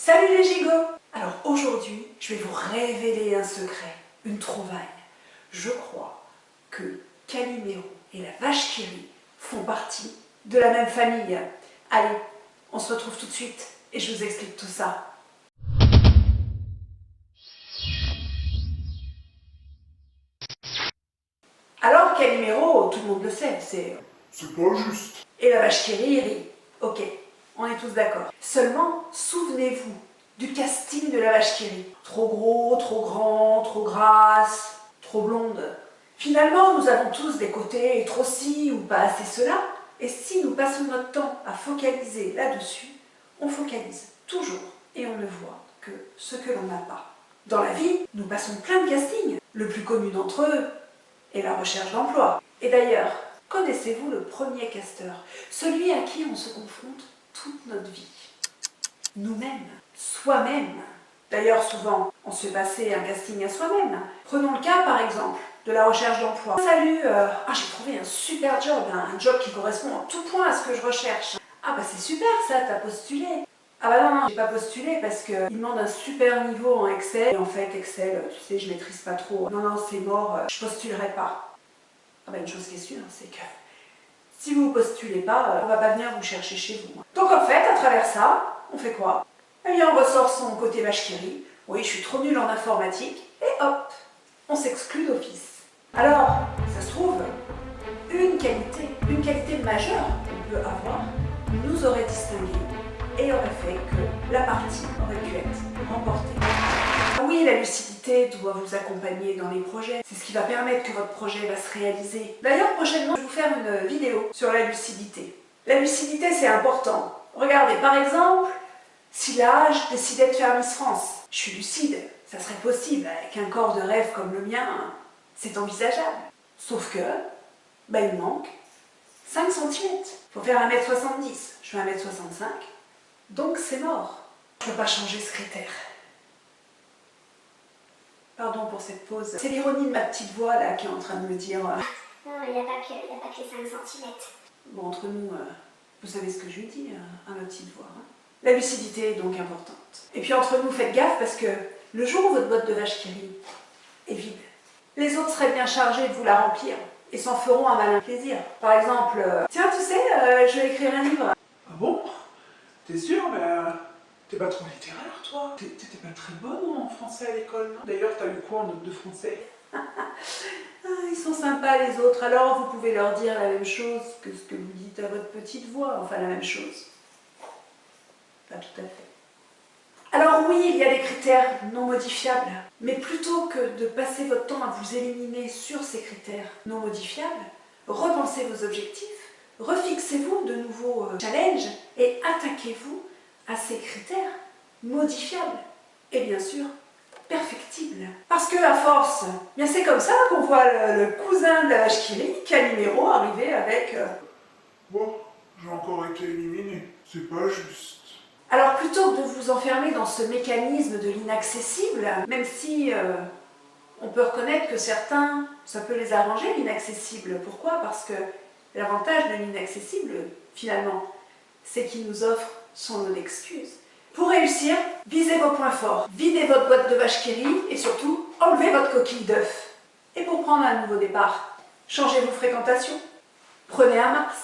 Salut les gigots! Alors aujourd'hui, je vais vous révéler un secret, une trouvaille. Je crois que Calimero et la vache qui rit font partie de la même famille. Allez, on se retrouve tout de suite et je vous explique tout ça. Alors Calimero, tout le monde le sait, c'est pas juste. Et la vache qui rit. Ok, on est tous d'accord. Seulement, souvenez-vous du casting de la vache qui rit. Trop gros, trop grand, trop grasse, trop blonde. Finalement, nous avons tous des côtés trop ci ou pas assez cela. Et si nous passons notre temps à focaliser là-dessus, on focalise toujours et on ne voit que ce que l'on n'a pas. Dans la vie, nous passons plein de castings. Le plus connu d'entre eux est la recherche d'emploi. Et d'ailleurs, connaissez-vous le premier casteur? Celui à qui on se confronte toute notre vie. Nous-mêmes, soi-même. D'ailleurs, souvent, on se fait passer un casting à soi-même. Prenons le cas, par exemple, de la recherche d'emploi. Salut, j'ai trouvé un super job, un job qui correspond en tout point à ce que je recherche. Ah bah c'est super ça, t'as postulé. Ah bah non, j'ai pas postulé parce qu'il demande un super niveau en Excel. Et en fait, Excel, tu sais, je maîtrise pas trop. Non, c'est mort, je postulerai pas. Ah bah une chose qui est sûre, c'est que si vous ne postulez pas, on va pas venir vous chercher chez vous. Donc en fait, à travers ça, on fait quoi? Eh bien, on ressort son côté vache qui rit. Oui, je suis trop nulle en informatique. Et hop, on s'exclut d'office. Alors, ça se trouve, une qualité majeure qu'on peut avoir, nous aurait distingué et aurait fait que la partie aurait pu être remportée. Ah oui, la lucidité doit vous accompagner dans les projets. C'est ce qui va permettre que votre projet va se réaliser. D'ailleurs, prochainement, je vais vous faire une vidéo sur la lucidité. La lucidité, c'est important. Regardez, par exemple, si là, je décidais de faire Miss France, je suis lucide, ça serait possible. Avec un corps de rêve comme le mien, c'est envisageable. Sauf que, il me manque 5 cm. Il faut faire 1m70. Je fais 1m65, donc c'est mort. Je ne peux pas changer ce critère. Pardon pour cette pause. C'est l'ironie de ma petite voix là qui est en train de me dire... Non, il n'y a pas que les 5 cm. Bon, entre nous, vous savez ce que je lui dis à ma petite voix. Hein. La lucidité est donc importante. Et puis entre nous, faites gaffe parce que le jour où votre boîte de vache qui rit est vide, les autres seraient bien chargés de vous la remplir et s'en feront un malin plaisir. Par exemple, tiens, tu sais, je vais écrire un livre. Ah bon? T'es sûr? T'es pas trop littéraire, toi? T'étais pas très bonne en français à l'école, non? D'ailleurs, t'as eu quoi en note de français? Ils sont sympas les autres, alors vous pouvez leur dire la même chose que ce que vous dites à votre petite voix, enfin la même chose. Pas tout à fait. Alors oui, il y a des critères non modifiables, mais plutôt que de passer votre temps à vous éliminer sur ces critères non modifiables, repensez vos objectifs, refixez-vous de nouveaux challenges et attaquez-vous à ces critères modifiables et bien sûr perfectible. Parce que à force, bien c'est comme ça qu'on voit le cousin de la vache qui rit, Calimero, arriver avec... Bon, j'ai encore été éliminé. C'est pas juste. Alors plutôt que de vous enfermer dans ce mécanisme de l'inaccessible, même si on peut reconnaître que certains, ça peut les arranger l'inaccessible. Pourquoi? Parce que l'avantage de l'inaccessible, finalement, c'est qu'il nous offre son lot d'excuses. Pour réussir, visez vos points forts, videz votre boîte de vache qui rit et surtout, enlevez votre coquille d'œuf. Et pour prendre un nouveau départ, changez vos fréquentations, prenez un Mars.